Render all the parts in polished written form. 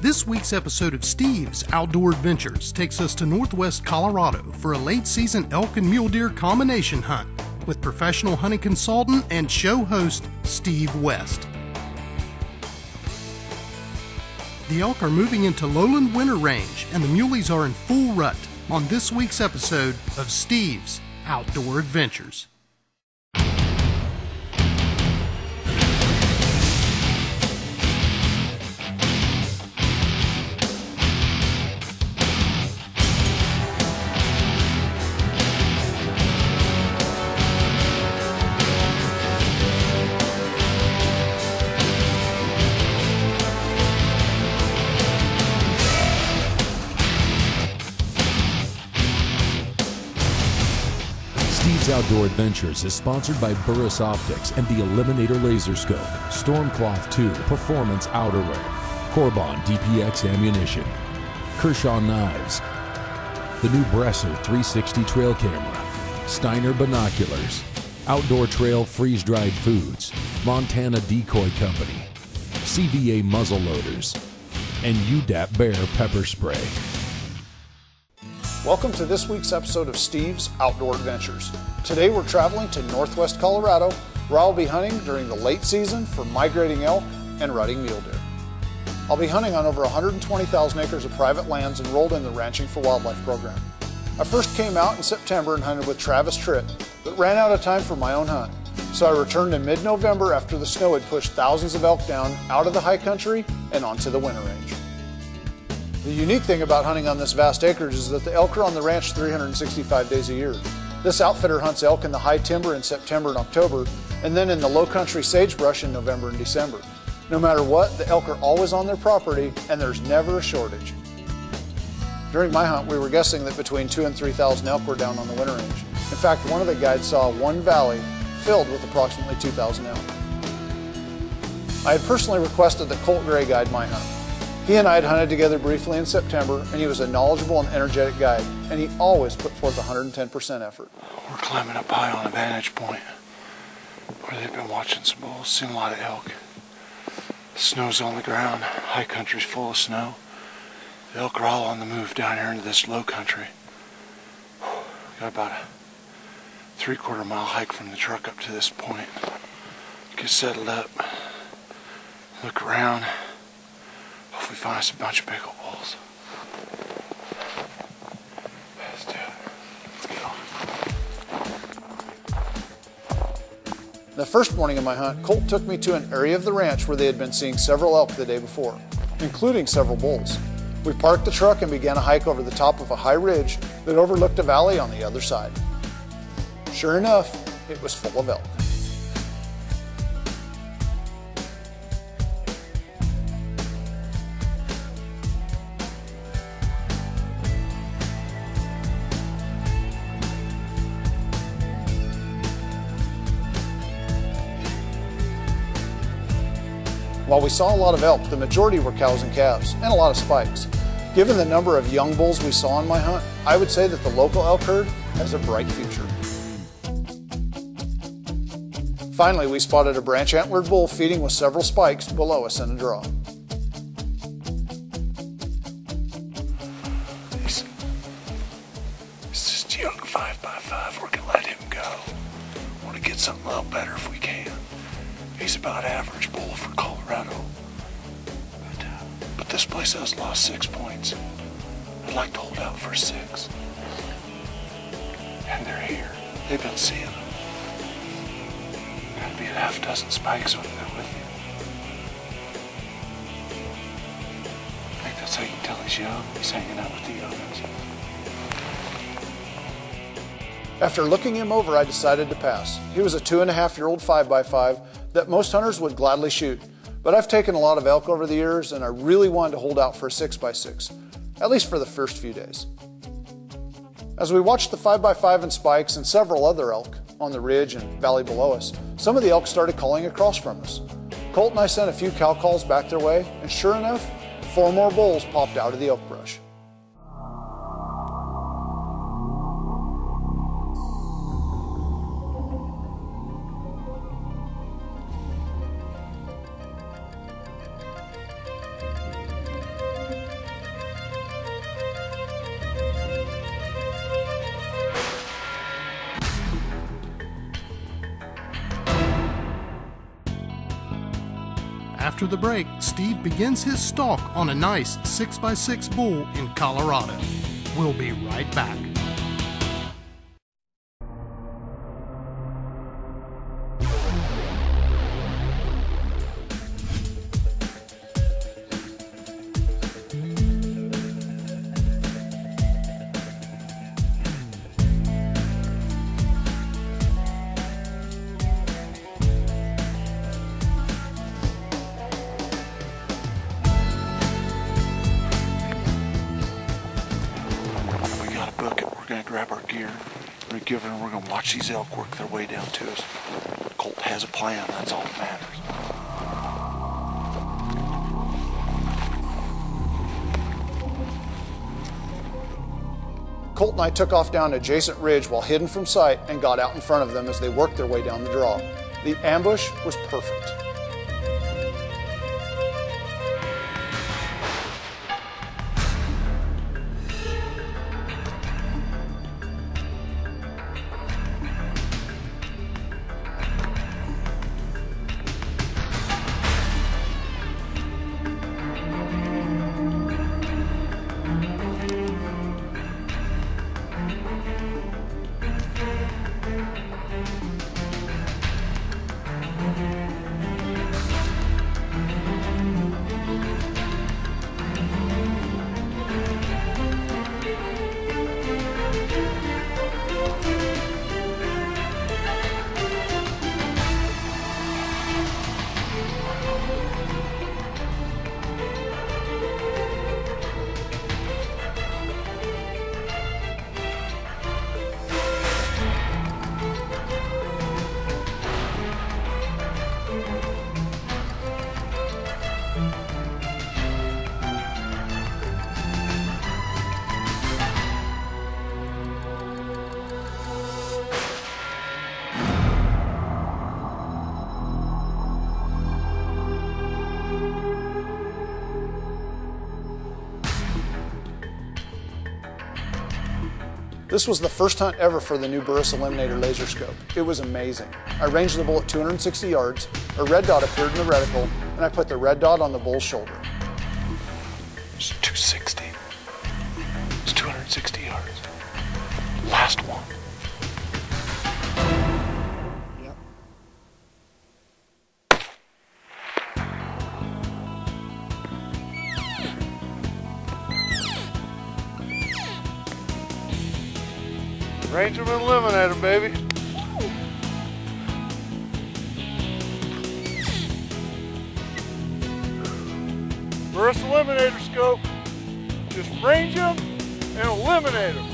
This week's episode of Steve's Outdoor Adventures takes us to Northwest Colorado for a late-season elk and mule deer combination hunt with professional hunting consultant and show host Steve West. The elk are moving into lowland winter range and the muleys are in full rut on this week's episode of Steve's Outdoor Adventures. Steve's Outdoor Adventures is sponsored by Burris Optics and the Eliminator Laser Scope, Stormcloth 2 Performance Outerwear, Corbon DPX Ammunition, Kershaw Knives, the new Bresser 360 Trail Camera, Steiner Binoculars, Outdoor Trail Freeze-Dried Foods, Montana Decoy Company, CVA Muzzle Loaders, and UDAP Bear Pepper Spray. Welcome to this week's episode of Steve's Outdoor Adventures. Today we're traveling to Northwest Colorado, where I'll be hunting during the late season for migrating elk and rutting mule deer. I'll be hunting on over 120,000 acres of private lands enrolled in the Ranching for Wildlife program. I first came out in September and hunted with Travis Tritt, but ran out of time for my own hunt. So I returned in mid-November after the snow had pushed thousands of elk down out of the high country and onto the winter range. The unique thing about hunting on this vast acreage is that the elk are on the ranch 365 days a year. This outfitter hunts elk in the high timber in September and October, and then in the low country sagebrush in November and December. No matter what, the elk are always on their property, and there's never a shortage. During my hunt, we were guessing that between 2,000 and 3,000 elk were down on the winter range. In fact, one of the guides saw one valley filled with approximately 2,000 elk. I had personally requested that Colt Gray guide my hunt. He and I had hunted together briefly in September, and he was a knowledgeable and energetic guide, and he always put forth 110% effort. We're climbing up high on a vantage point where they've been watching some bulls, seen a lot of elk. The snow's on the ground, high country's full of snow. The elk are all on the move down here into this low country. Got about a 3/4 mile hike from the truck up to this point. Get settled up, look around. Hopefully find us a bunch of pickle bulls. Let's do it. Let's go. The first morning of my hunt, Colt took me to an area of the ranch where they had been seeing several elk the day before, including several bulls. We parked the truck and began a hike over the top of a high ridge that overlooked a valley on the other side. Sure enough, it was full of elk. While we saw a lot of elk, the majority were cows and calves, and a lot of spikes. Given the number of young bulls we saw on my hunt, I would say that the local elk herd has a bright future. Finally, we spotted a branch-antlered bull feeding with several spikes below us in a draw. This is young 5x5. We're going to let him go. Want to get something a little better if we can. He's about average bull for Colorado. But this place has lost 6 points. I'd like to hold out for 6. And they're here. They've been seeing them. Gotta be a half dozen spikes when they're with you. I think that's how you can tell he's young. He's hanging out with the young ones. After looking him over, I decided to pass. He was a 2.5-year-old 5x5 that most hunters would gladly shoot. But I've taken a lot of elk over the years, and I really wanted to hold out for a 6x6, at least for the first few days. As we watched the 5x5 and spikes and several other elk on the ridge and valley below us, some of the elk started calling across from us. Colt and I sent a few cow calls back their way, and sure enough, 4 more bulls popped out of the elk brush. After the break, Steve begins his stalk on a nice 6x6 bull in Colorado. We'll be right back. Grab our gear, we're gonna give it, and we're gonna watch these elk work their way down to us. Colt has a plan, that's all that matters. Colt and I took off down an adjacent ridge while hidden from sight and got out in front of them as they worked their way down the draw. The ambush was perfect. This was the first hunt ever for the new Burris Eliminator laser scope. It was amazing. I ranged the bull at 260 yards, a red dot appeared in the reticle, and I put the red dot on the bull's shoulder. It's 260. It's 260 yards. Last one. Yep. Range them and eliminate them, baby. Burris Eliminator scope. Just range them and eliminate them.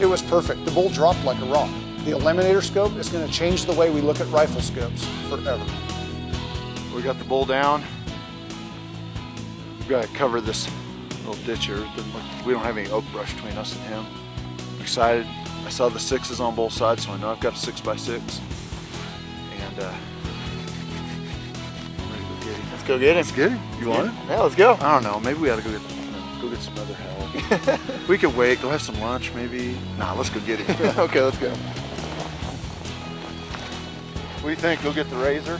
It was perfect. The bull dropped like a rock. The Eliminator scope is going to change the way we look at rifle scopes forever. We got the bull down. We've got to cover this little ditch here. We don't have any oak brush between us and him. I'm excited. I saw the 6s on both sides, so I know I've got a 6x6. And I'm ready to go get him. Let's go get him. Let's get him. You want it? Yeah, let's go. I don't know. Maybe we ought to go get some other help. We could wait. Go have some lunch, maybe. Nah, let's go get him. Okay, let's go. What do you think? Go get the razor?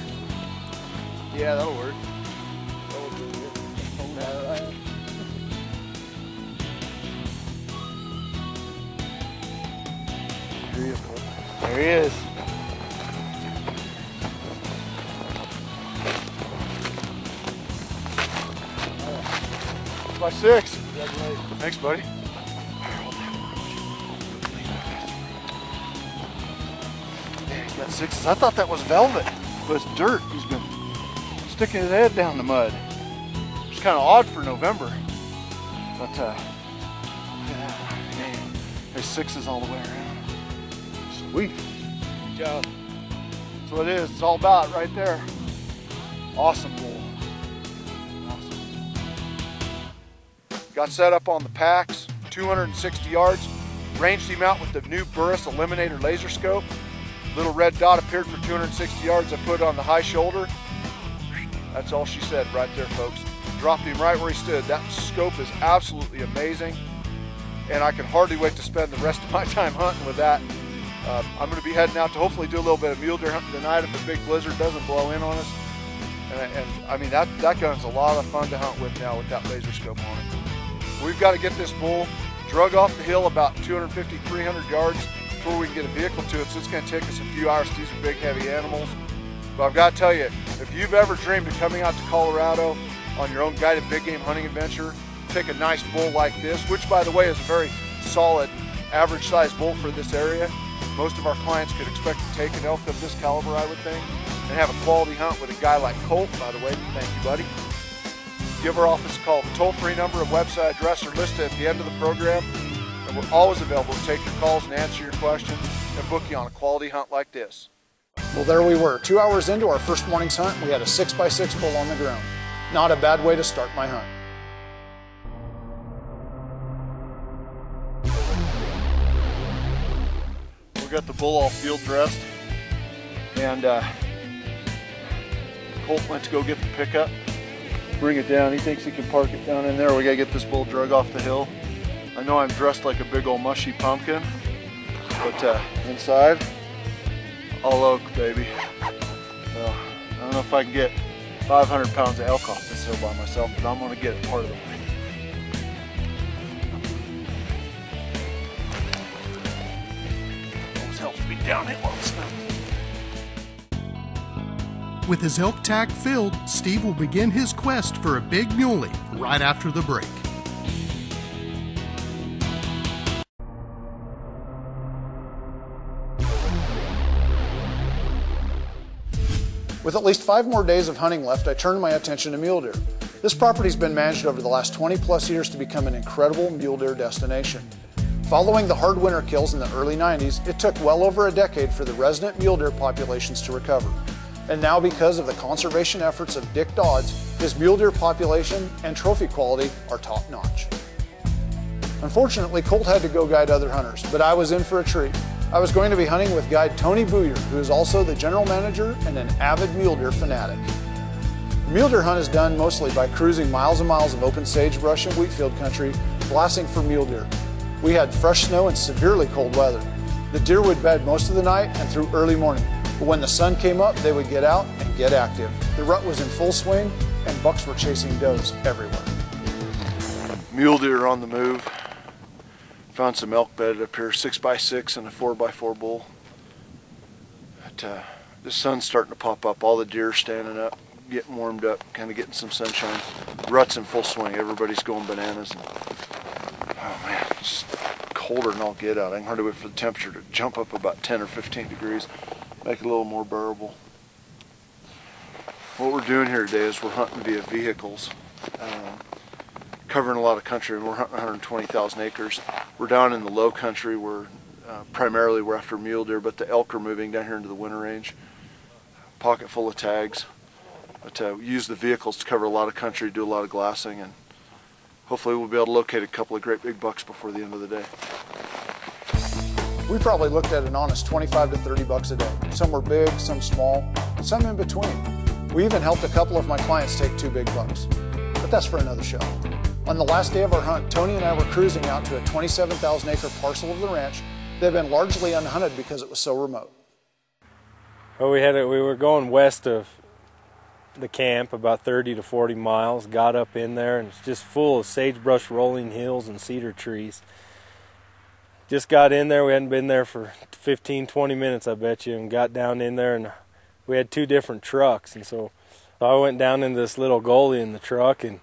Yeah, that'll work. Here he is. There he is. By 6. Thanks, buddy. Yeah, he's got 6s. I thought that was velvet, but it's dirt. He's been sticking his head down the mud. It's kind of odd for November, but yeah, there's 6s all the way around. Sweet. Good job. That's what it is. It's all about right there. Awesome bull. Awesome. Got set up on the packs, 260 yards. Ranged him out with the new Burris Eliminator laser scope. Little red dot appeared for 260 yards. I put it on the high shoulder. That's all she said right there, folks. Dropped him right where he stood. That scope is absolutely amazing. And I can hardly wait to spend the rest of my time hunting with that. I'm going to be heading out to hopefully do a little bit of mule deer hunting tonight if a big blizzard doesn't blow in on us. And I mean, that gun's a lot of fun to hunt with now with that laser scope on it. We've got to get this bull drug off the hill about 250, 300 yards before we can get a vehicle to it, so it's going to take us a few hours. These are big, heavy animals. But I've got to tell you, if you've ever dreamed of coming out to Colorado on your own guided big game hunting adventure, take a nice bull like this, which by the way is a very solid, average sized bull for this area. Most of our clients could expect to take an elk of this caliber, I would think, and have a quality hunt with a guy like Colt, by the way. Thank you, buddy. Give our office a call. The toll-free number and website address are listed at the end of the program, and we're always available to take your calls and answer your questions and book you on a quality hunt like this. Well, there we were. 2 hours into our first morning's hunt, we had a 6x6 bull on the ground. Not a bad way to start my hunt. We got the bull all field dressed, and Colt went to go get the pickup, bring it down. He thinks he can park it down in there. We gotta get this bull drug off the hill. I know I'm dressed like a big old mushy pumpkin, but inside, all oak, baby. So, I don't know if I can get 500 pounds of elk off this hill by myself, but I'm gonna get it part of the way. Always helps me downhill on snow. With his elk tag filled, Steve will begin his quest for a big muley right after the break. With at least 5 more days of hunting left, I turned my attention to mule deer. This property's been managed over the last 20 plus years to become an incredible mule deer destination. Following the hard winter kills in the early 90s, it took well over a decade for the resident mule deer populations to recover. And now, because of the conservation efforts of Dick Dodds, his mule deer population and trophy quality are top notch. Unfortunately, Colt had to go guide other hunters, but I was in for a treat. I was going to be hunting with guide Tony Booyer, who is also the general manager and an avid mule deer fanatic. The mule deer hunt is done mostly by cruising miles and miles of open sagebrush and wheat field country, blasting for mule deer. We had fresh snow and severely cold weather. The deer would bed most of the night and through early morning, but when the sun came up, they would get out and get active. The rut was in full swing, and bucks were chasing does everywhere. Mule deer on the move. Found some elk bedded up here, 6x6 and a 4x4 bull. But, the sun's starting to pop up. All the deer standing up, getting warmed up, kind of getting some sunshine. Rut's in full swing. Everybody's going bananas. And, oh man, it's just colder than all get out. I can hardly wait for the temperature to jump up about 10 or 15 degrees, make it a little more bearable. What we're doing here today is we're hunting via vehicles. Covering a lot of country, and we're hunting 120,000 acres. We're down in the low country where primarily we're after mule deer, but the elk are moving down here into the winter range. Pocket full of tags, but we use the vehicles to cover a lot of country, do a lot of glassing, and hopefully we'll be able to locate a couple of great big bucks before the end of the day. We probably looked at an honest 25 to 30 bucks a day. Some were big, some small, some in between. We even helped a couple of my clients take 2 big bucks, but that's for another show. On the last day of our hunt, Tony and I were cruising out to a 27,000 acre parcel of the ranch that had been largely unhunted because it was so remote. Well, we were going west of the camp about 30 to 40 miles, got up in there, and it's just full of sagebrush, rolling hills, and cedar trees. Just got in there, we hadn't been there for 15, 20 minutes, I bet you, and got down in there, and we had 2 different trucks, and so I went down into this little gully in the truck, and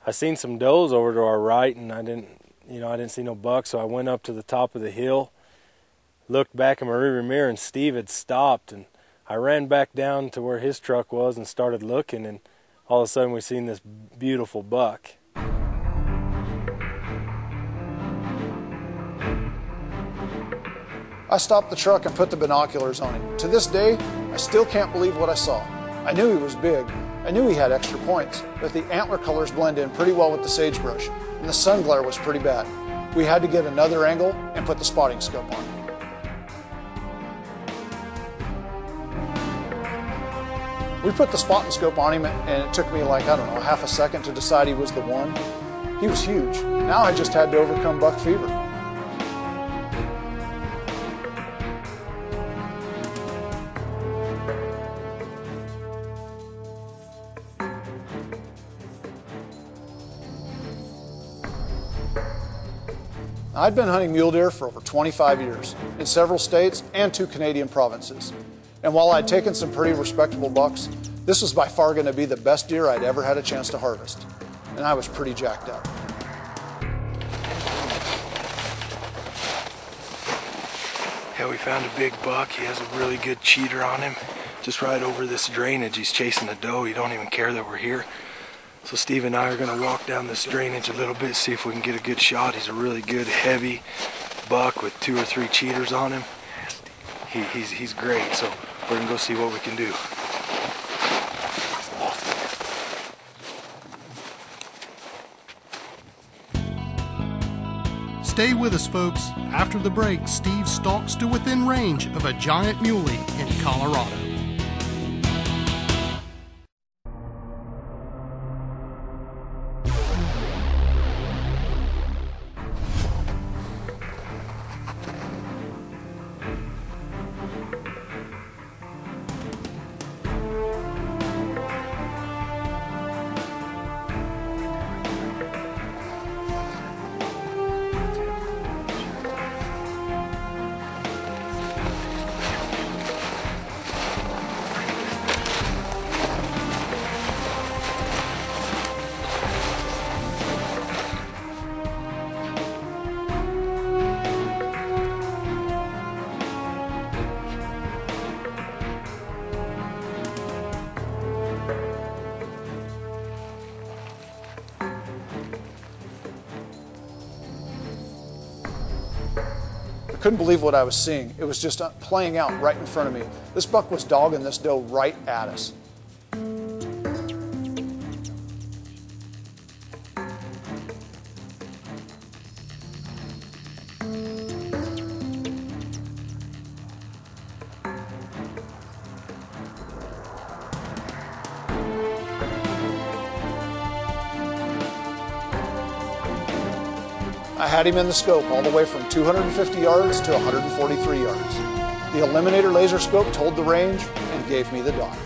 I seen some does over to our right, and I didn't see no bucks, so I went up to the top of the hill, looked back in my rearview mirror, and Steve had stopped, and I ran back down to where his truck was and started looking, and all of a sudden we seen this beautiful buck. I stopped the truck and put the binoculars on him. To this day, I still can't believe what I saw. I knew he was big. I knew he had extra points, but the antler colors blend in pretty well with the sagebrush, and the sun glare was pretty bad. We had to get another angle and put the spotting scope on him. We put the spotting scope on him, and it took me like, I don't know, half a second to decide he was the one. He was huge. Now I just had to overcome buck fever. I'd been hunting mule deer for over 25 years in several states and 2 Canadian provinces. And while I'd taken some pretty respectable bucks, this was by far going to be the best deer I'd ever had a chance to harvest. And I was pretty jacked up. Yeah, we found a big buck. He has a really good cheater on him. Just right over this drainage, he's chasing a doe. He don't even care that we're here. So Steve and I are gonna walk down this drainage a little bit, see if we can get a good shot. He's a really good, heavy buck with 2 or 3 cheaters on him. He's great, so we're gonna go see what we can do. Stay with us, folks. After the break, Steve stalks to within range of a giant muley in Colorado. I couldn't believe what I was seeing. It was just playing out right in front of me. This buck was dogging this doe right at us. I had him in the scope all the way from 250 yards to 143 yards. The Eliminator laser scope told the range and gave me the dot.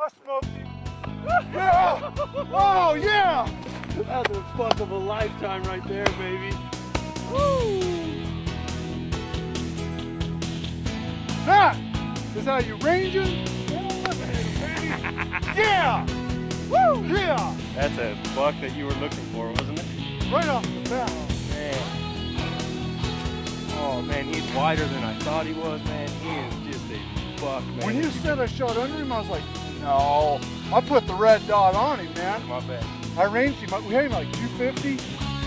I smoked him. Yeah! Oh, yeah! That's a fuck of a lifetime right there, baby. Woo! That is how you range it? Yeah! Woo! Yeah! That's a buck that you were looking for, wasn't it? Right off the bat. Oh man, he's wider than I thought he was, man. He is just a buck, man. When you said I shot under him, I was like, no. I put the red dot on him, man. My bad. I ranged him. We had him like 250.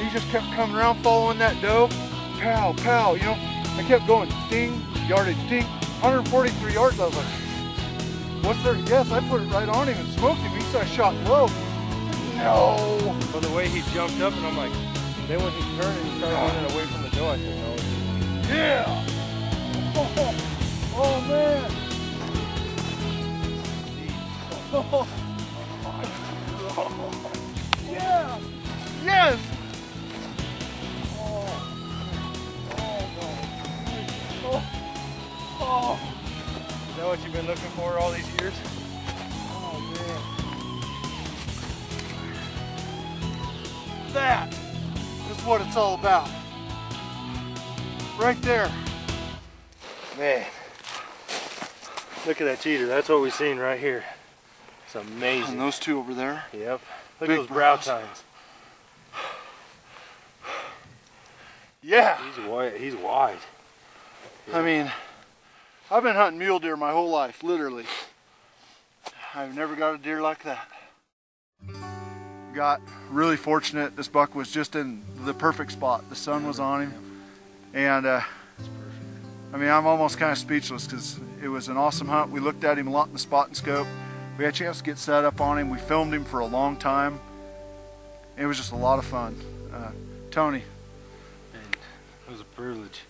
He just kept coming around following that doe. Pow, pow. You know, I kept going ding, yardage, ding. 143 yards. I was like, what's there to guess? I put it right on him and smoked him. He said I shot low. No. Well, the way he jumped up, and I'm like, then when he turned and he started running away from the doe, I said, no. Yeah. Oh man. Oh. Yeah. Yes. Is that what you've been looking for all these years? Oh man. That is what it's all about. Right there. Man. Look at that cheater. That's what we've seen right here. It's amazing. And those two over there. Yep. Look Big at those brow brows. tines. Yeah. He's wide. Yeah. I mean, I've been hunting mule deer my whole life, literally. I've never got a deer like that. Got really fortunate. This buck was just in the perfect spot. The sun was on him. And I mean, I'm almost kind of speechless because it was an awesome hunt. We looked at him a lot in the spot and scope. We had a chance to get set up on him. We filmed him for a long time. It was just a lot of fun. Tony. And it was a privilege.